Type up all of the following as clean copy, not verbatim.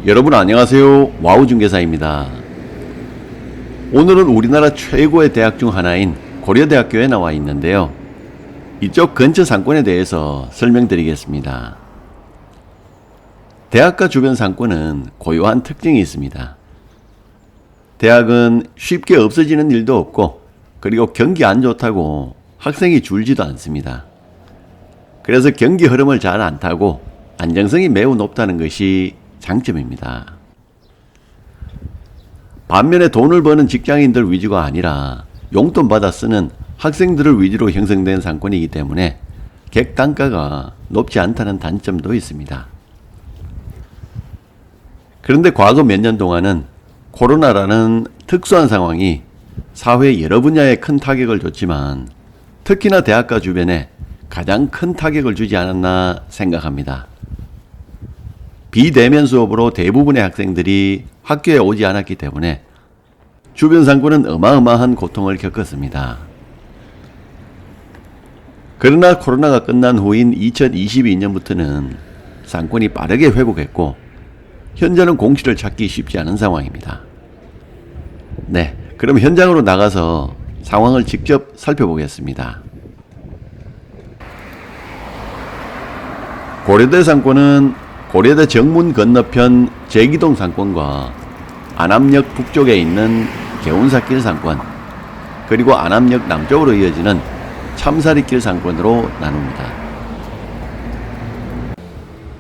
여러분 안녕하세요. 와우중개사입니다. 오늘은 우리나라 최고의 대학 중 하나인 고려대학교에 나와 있는데요. 이쪽 근처 상권에 대해서 설명드리겠습니다. 대학가 주변 상권은 고유한 특징이 있습니다. 대학은 쉽게 없어지는 일도 없고, 그리고 경기 안 좋다고 학생이 줄지도 않습니다. 그래서 경기 흐름을 잘 안 타고 안정성이 매우 높다는 것이 장점입니다. 반면에 돈을 버는 직장인들 위주가 아니라 용돈 받아 쓰는 학생들을 위주로 형성된 상권이기 때문에 객 단가가 높지 않다는 단점도 있습니다. 그런데 과거 몇 년 동안은 코로나라는 특수한 상황이 사회 여러 분야에 큰 타격을 줬지만 특히나 대학가 주변에 가장 큰 타격을 주지 않았나 생각합니다. 비대면 수업으로 대부분의 학생들이 학교에 오지 않았기 때문에 주변 상권은 어마어마한 고통을 겪었습니다. 그러나 코로나가 끝난 후인 2022년부터는 상권이 빠르게 회복했고 현재는 공실을 찾기 쉽지 않은 상황입니다. 네, 그럼 현장으로 나가서 상황을 직접 살펴보겠습니다. 고려대 상권은 고려대 정문 건너편 제기동 상권과 안암역 북쪽에 있는 개운사길 상권, 그리고 안암역 남쪽으로 이어지는 참사리길 상권으로 나눕니다.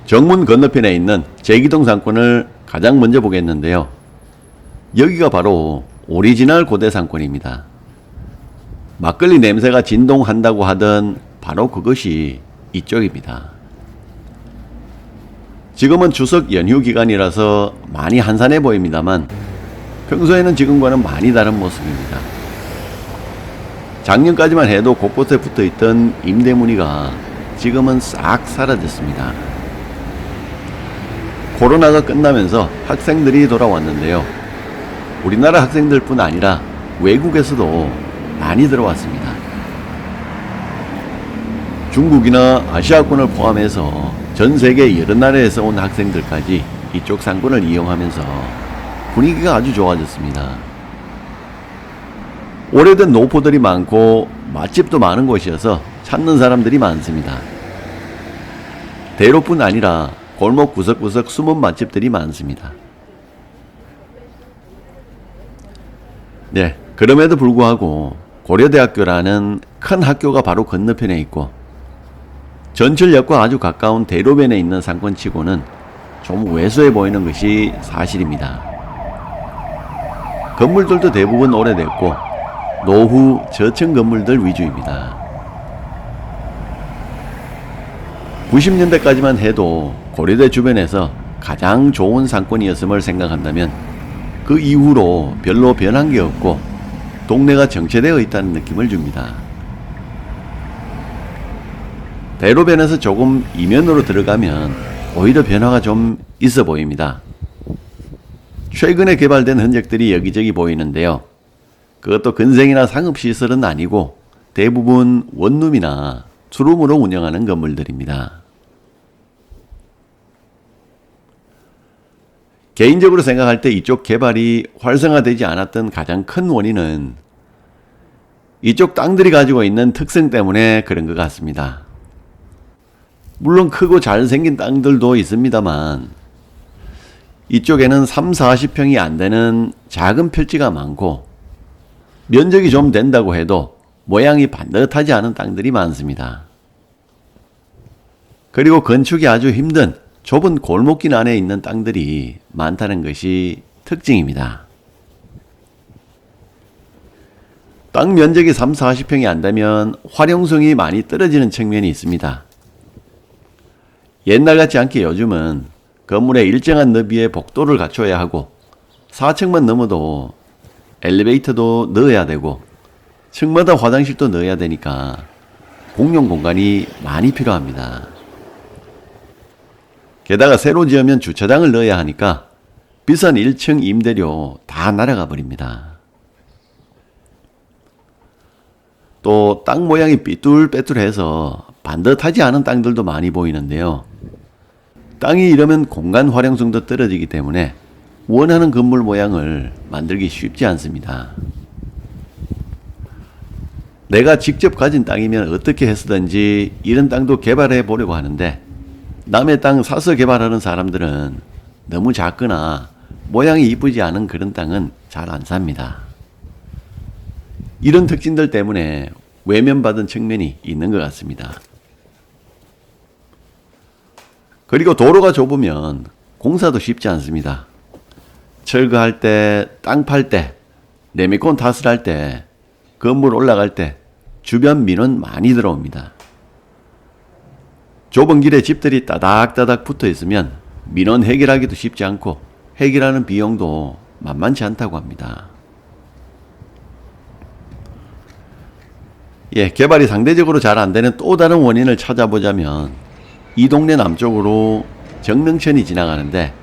정문 건너편에 있는 제기동 상권을 가장 먼저 보겠는데요. 여기가 바로 오리지널 고대 상권입니다. 막걸리 냄새가 진동한다고 하던 바로 그것이 이쪽입니다. 지금은 추석 연휴 기간이라서 많이 한산해 보입니다만 평소에는 지금과는 많이 다른 모습입니다. 작년까지만 해도 곳곳에 붙어있던 임대문의가 지금은 싹 사라졌습니다. 코로나가 끝나면서 학생들이 돌아왔는데요. 우리나라 학생들뿐 아니라 외국에서도 많이 들어왔습니다. 중국이나 아시아권을 포함해서 전 세계 여러 나라에서 온 학생들까지 이쪽 상권을 이용하면서 분위기가 아주 좋아졌습니다. 오래된 노포들이 많고 맛집도 많은 곳이어서 찾는 사람들이 많습니다. 대로뿐 아니라 골목 구석구석 숨은 맛집들이 많습니다. 네, 그럼에도 불구하고 고려대학교라는 큰 학교가 바로 건너편에 있고 전철역과 아주 가까운 대로변에 있는 상권치고는 좀 왜소해 보이는 것이 사실입니다. 건물들도 대부분 오래됐고 노후 저층 건물들 위주입니다. 90년대까지만 해도 고려대 주변에서 가장 좋은 상권이었음을 생각한다면 그 이후로 별로 변한 게 없고 동네가 정체되어 있다는 느낌을 줍니다. 대로변에서 조금 이면으로 들어가면 오히려 변화가 좀 있어 보입니다. 최근에 개발된 흔적들이 여기저기 보이는데요. 그것도 근생이나 상업시설은 아니고 대부분 원룸이나 투룸으로 운영하는 건물들입니다. 개인적으로 생각할 때 이쪽 개발이 활성화되지 않았던 가장 큰 원인은 이쪽 땅들이 가지고 있는 특성 때문에 그런 것 같습니다. 물론 크고 잘생긴 땅들도 있습니다만 이쪽에는 30-40평이 안 되는 작은 필지가 많고 면적이 좀 된다고 해도 모양이 반듯하지 않은 땅들이 많습니다. 그리고 건축이 아주 힘든 좁은 골목길 안에 있는 땅들이 많다는 것이 특징입니다. 땅 면적이 30-40평이 안 되면 활용성이 많이 떨어지는 측면이 있습니다. 옛날 같지 않게 요즘은 건물에 일정한 너비의 복도를 갖춰야 하고 4층만 넘어도 엘리베이터도 넣어야 되고 층마다 화장실도 넣어야 되니까 공용 공간이 많이 필요합니다. 게다가 새로 지으면 주차장을 넣어야 하니까 비싼 1층 임대료 다 날아가 버립니다. 또 땅 모양이 삐뚤빼뚤해서 반듯하지 않은 땅들도 많이 보이는데요. 땅이 이러면 공간 활용성도 떨어지기 때문에 원하는 건물 모양을 만들기 쉽지 않습니다. 내가 직접 가진 땅이면 어떻게 했었든지 이런 땅도 개발해 보려고 하는데 남의 땅 사서 개발하는 사람들은 너무 작거나 모양이 이쁘지 않은 그런 땅은 잘 안 삽니다. 이런 특징들 때문에 외면받은 측면이 있는 것 같습니다. 그리고 도로가 좁으면 공사도 쉽지 않습니다. 철거할 때, 땅 팔 때, 레미콘 탓을 할 때, 건물 올라갈 때 주변 민원 많이 들어옵니다. 좁은 길에 집들이 따닥따닥 붙어 있으면 민원 해결하기도 쉽지 않고 해결하는 비용도 만만치 않다고 합니다. 개발이 상대적으로 잘 안 되는 또 다른 원인을 찾아보자면 이 동네 남쪽으로 정릉천이 지나가는데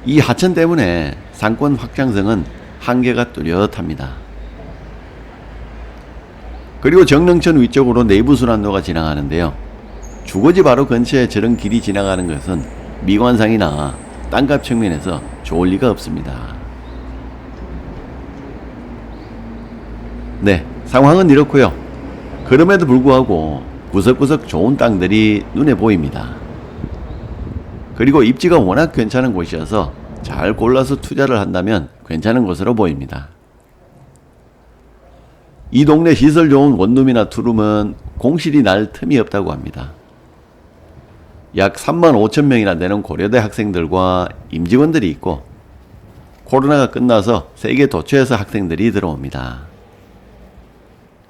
이 하천 때문에 상권 확장성은 한계가 뚜렷합니다. 그리고 정릉천 위쪽으로 내부순환로가 지나가는데요. 주거지 바로 근처에 저런 길이 지나가는 것은 미관상이나 땅값 측면에서 좋을 리가 없습니다. 상황은 이렇고요. 그럼에도 불구하고 구석구석 좋은 땅들이 눈에 보입니다. 그리고 입지가 워낙 괜찮은 곳이어서 잘 골라서 투자를 한다면 괜찮은 곳으로 보입니다. 이 동네 시설 좋은 원룸이나 투룸은 공실이 날 틈이 없다고 합니다. 약 3만 5천 명이나 되는 고려대 학생들과 임직원들이 있고 코로나가 끝나서 세계 도처에서 학생들이 들어옵니다.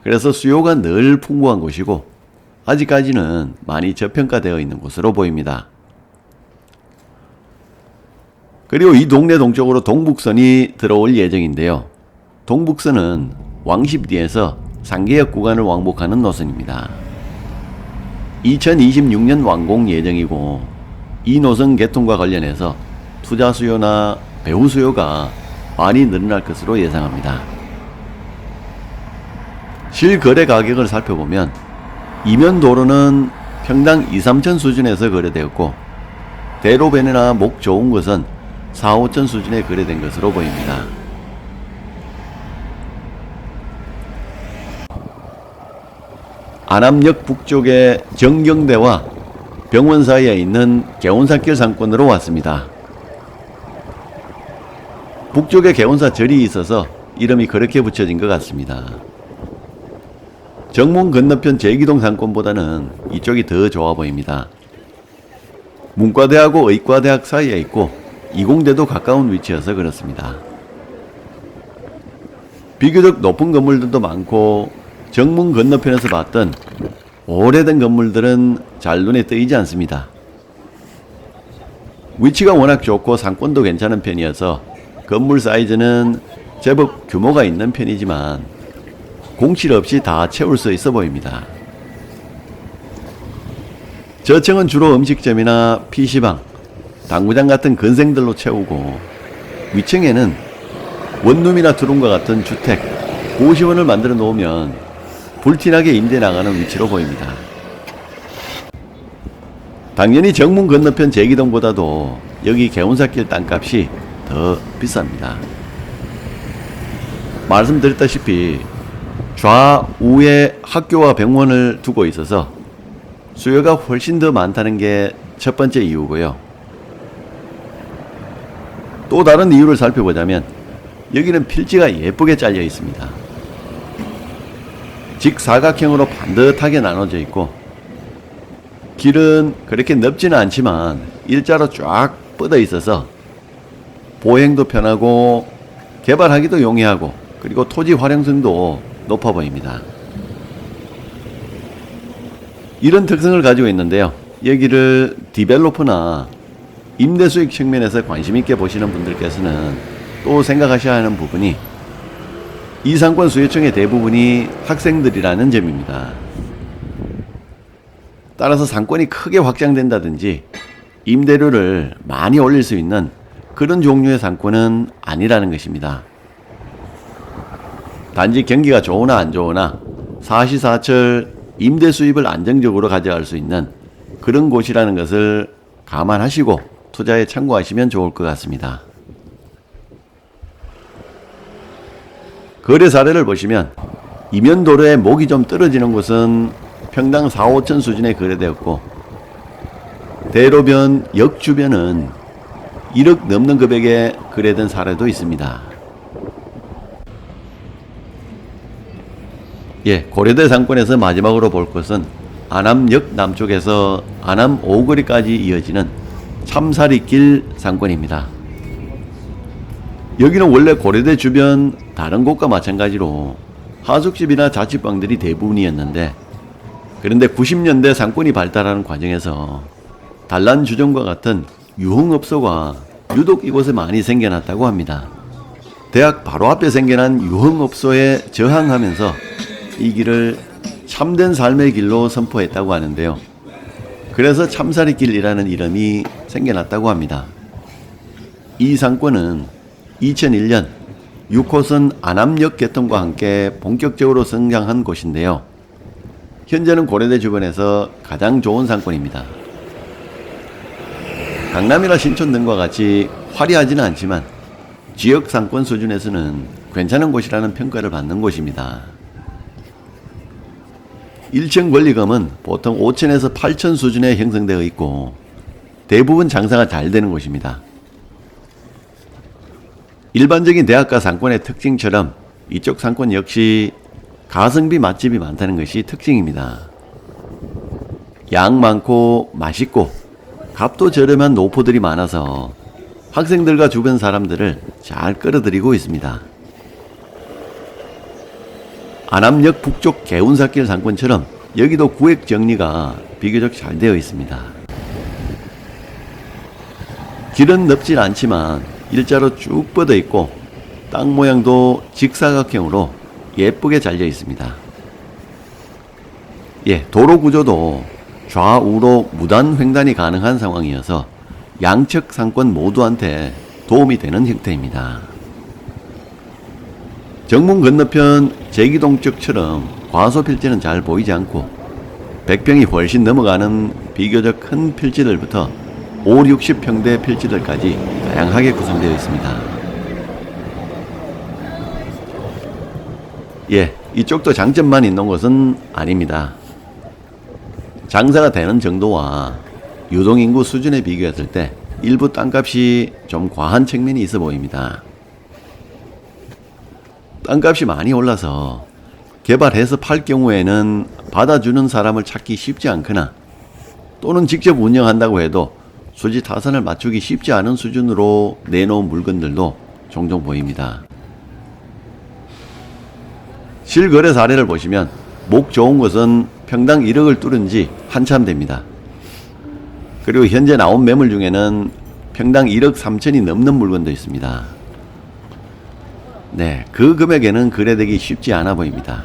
그래서 수요가 늘 풍부한 곳이고 아직까지는 많이 저평가되어 있는 곳으로 보입니다. 그리고 이 동네 동쪽으로 동북선이 들어올 예정인데요. 동북선은 왕십리에서 상계역 구간을 왕복하는 노선입니다. 2026년 완공 예정이고 이 노선 개통과 관련해서 투자 수요나 배후 수요가 많이 늘어날 것으로 예상합니다. 실거래 가격을 살펴보면 이면 도로는 평당 2, 3천 수준에서 거래되었고 대로변이나 목 좋은 것은 4, 5천 수준에 거래된 것으로 보입니다. 안암역 북쪽의 정경대와 병원 사이에 있는 개원사길 상권으로 왔습니다. 북쪽에 개원사 절이 있어서 이름이 그렇게 붙여진 것 같습니다. 정문 건너편 제기동 상권보다는 이쪽이 더 좋아 보입니다. 문과대하고 의과대학 사이에 있고 이공대도 가까운 위치여서 그렇습니다. 비교적 높은 건물들도 많고 정문 건너편에서 봤던 오래된 건물들은 잘 눈에 띄지 않습니다. 위치가 워낙 좋고 상권도 괜찮은 편이어서 건물 사이즈는 제법 규모가 있는 편이지만 공실 없이 다 채울 수 있어 보입니다. 저층은 주로 음식점이나 PC방, 당구장 같은 건생들로 채우고 위층에는 원룸이나 투룸과 같은 주택, 고시원을 만들어 놓으면 불티나게 임대 나가는 위치로 보입니다. 당연히 정문 건너편 제기동보다도 여기 개운사길 땅값이 더 비쌉니다. 말씀드렸다시피 좌우에 학교와 병원을 두고 있어서 수요가 훨씬 더 많다는 게 첫 번째 이유고요. 또 다른 이유를 살펴보자면 여기는 필지가 예쁘게 잘려 있습니다. 직사각형으로 반듯하게 나눠져 있고 길은 그렇게 넓지는 않지만 일자로 쫙 뻗어 있어서 보행도 편하고 개발하기도 용이하고 그리고 토지 활용성도 높아 보입니다. 이런 특성을 가지고 있는데요. 여기를 디벨로퍼나 임대수익 측면에서 관심 있게 보시는 분들께서는 또 생각하셔야 하는 부분이 이 상권 수요층의 대부분이 학생들이라는 점입니다. 따라서 상권이 크게 확장된다든지 임대료를 많이 올릴 수 있는 그런 종류의 상권은 아니라는 것입니다. 단지 경기가 좋으나 안 좋으나 사시사철 임대 수입을 안정적으로 가져갈 수 있는 그런 곳이라는 것을 감안하시고 투자에 참고하시면 좋을 것 같습니다. 거래 사례를 보시면 이면도로의 목이 좀 떨어지는 곳은 평당 4, 5천 수준에 거래되었고 대로변 역 주변은 1억 넘는 금액에 거래된 사례도 있습니다. 고려대 상권에서 마지막으로 볼 것은 안암역 남쪽에서 안암 5거리까지 이어지는 참사리길 상권입니다. 여기는 원래 고려대 주변 다른 곳과 마찬가지로 하숙집이나 자취방들이 대부분이었는데, 그런데 90년대 상권이 발달하는 과정에서 단란 주점과 같은 유흥업소가 유독 이곳에 많이 생겨났다고 합니다. 대학 바로 앞에 생겨난 유흥업소에 저항하면서 이 길을 참된 삶의 길로 선포했다고 하는데요. 그래서 참사리길이라는 이름이 생겨났다고 합니다. 이 상권은 2001년 6호선 안암역 개통과 함께 본격적으로 성장한 곳인데요. 현재는 고려대 주변에서 가장 좋은 상권입니다. 강남이나 신촌 등과 같이 화려하지는 않지만 지역 상권 수준에서는 괜찮은 곳이라는 평가를 받는 곳입니다. 1층 권리금은 보통 5천에서 8천 수준에 형성되어 있고 대부분 장사가 잘 되는 곳입니다. 일반적인 대학가 상권의 특징처럼 이쪽 상권 역시 가성비 맛집이 많다는 것이 특징입니다. 양 많고 맛있고 값도 저렴한 노포들이 많아서 학생들과 주변 사람들을 잘 끌어들이고 있습니다. 안암역 북쪽 개운사길 상권처럼 여기도 구획 정리가 비교적 잘 되어 있습니다. 길은 넓진 않지만 일자로 쭉 뻗어 있고 땅 모양도 직사각형으로 예쁘게 잘려 있습니다. 도로 구조도 좌우로 무단 횡단이 가능한 상황이어서 양측 상권 모두한테 도움이 되는 형태입니다. 정문 건너편 제기동 쪽처럼 과소 필지는 잘 보이지 않고 100평이 훨씬 넘어가는 비교적 큰 필지들부터 5, 60평대 필지들까지 다양하게 구성되어 있습니다. 이쪽도 장점만 있는 것은 아닙니다. 장사가 되는 정도와 유동인구 수준에 비교했을 때 일부 땅값이 좀 과한 측면이 있어 보입니다. 땅값이 많이 올라서 개발해서 팔 경우에는 받아주는 사람을 찾기 쉽지 않거나 또는 직접 운영한다고 해도 수지 타산을 맞추기 쉽지 않은 수준으로 내놓은 물건들도 종종 보입니다. 실거래 사례를 보시면 목 좋은 것은 평당 1억을 뚫은 지 한참 됩니다. 그리고 현재 나온 매물 중에는 평당 1억 3천이 넘는 물건도 있습니다. 그 금액에는 거래되기 쉽지 않아 보입니다.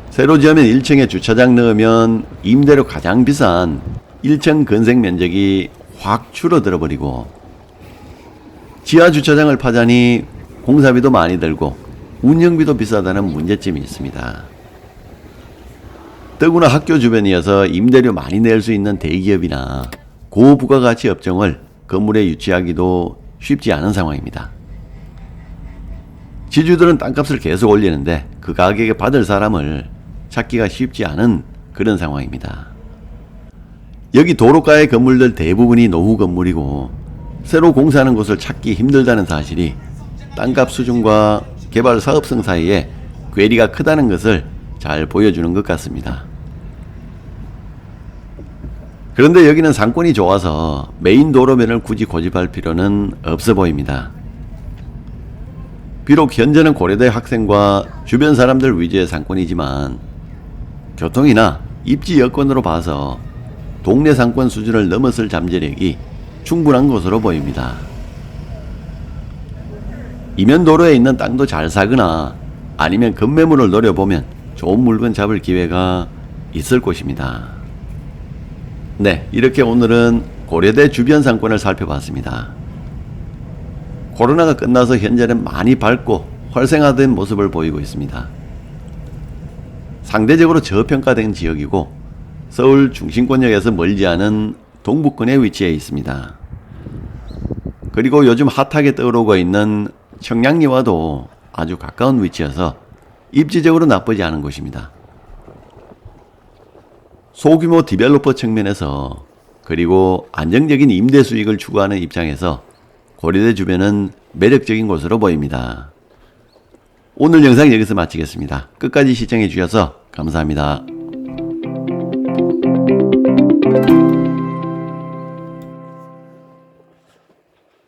새로 지으면 1층에 주차장 넣으면 임대료 가장 비싼 1층 건색 면적이 확 줄어들어 버리고 지하 주차장을 파자니 공사비도 많이 들고 운영비도 비싸다는 문제점이 있습니다. 더구나 학교 주변이어서 임대료 많이 낼 수 있는 대기업이나 고부가가치 업종을 건물에 유치하기도 쉽지 않은 상황입니다. 지주들은 땅값을 계속 올리는데 그 가격에 받을 사람을 찾기가 쉽지 않은 그런 상황입니다. 여기 도로가의 건물들 대부분이 노후 건물이고 새로 공사하는 곳을 찾기 힘들다는 사실이 땅값 수준과 개발 사업성 사이에 괴리가 크다는 것을 잘 보여주는 것 같습니다. 그런데 여기는 상권이 좋아서 메인 도로면을 굳이 고집할 필요는 없어 보입니다. 비록 현재는 고려대 학생과 주변 사람들 위주의 상권이지만 교통이나 입지 여건으로 봐서 동네 상권 수준을 넘어설 잠재력이 충분한 것으로 보입니다. 이면도로에 있는 땅도 잘 사거나 아니면 급매물을 노려보면 좋은 물건 잡을 기회가 있을 것입니다. 이렇게 오늘은 고려대 주변 상권을 살펴봤습니다. 코로나가 끝나서 현재는 많이 밝고 활성화된 모습을 보이고 있습니다. 상대적으로 저평가된 지역이고 서울 중심권역에서 멀지 않은 동북권에 위치해 있습니다. 그리고 요즘 핫하게 떠오르고 있는 청량리와도 아주 가까운 위치여서 입지적으로 나쁘지 않은 곳입니다. 소규모 디벨로퍼 측면에서 그리고 안정적인 임대 수익을 추구하는 입장에서 고려대 주변은 매력적인 곳으로 보입니다. 오늘 영상 여기서 마치겠습니다. 끝까지 시청해 주셔서 감사합니다.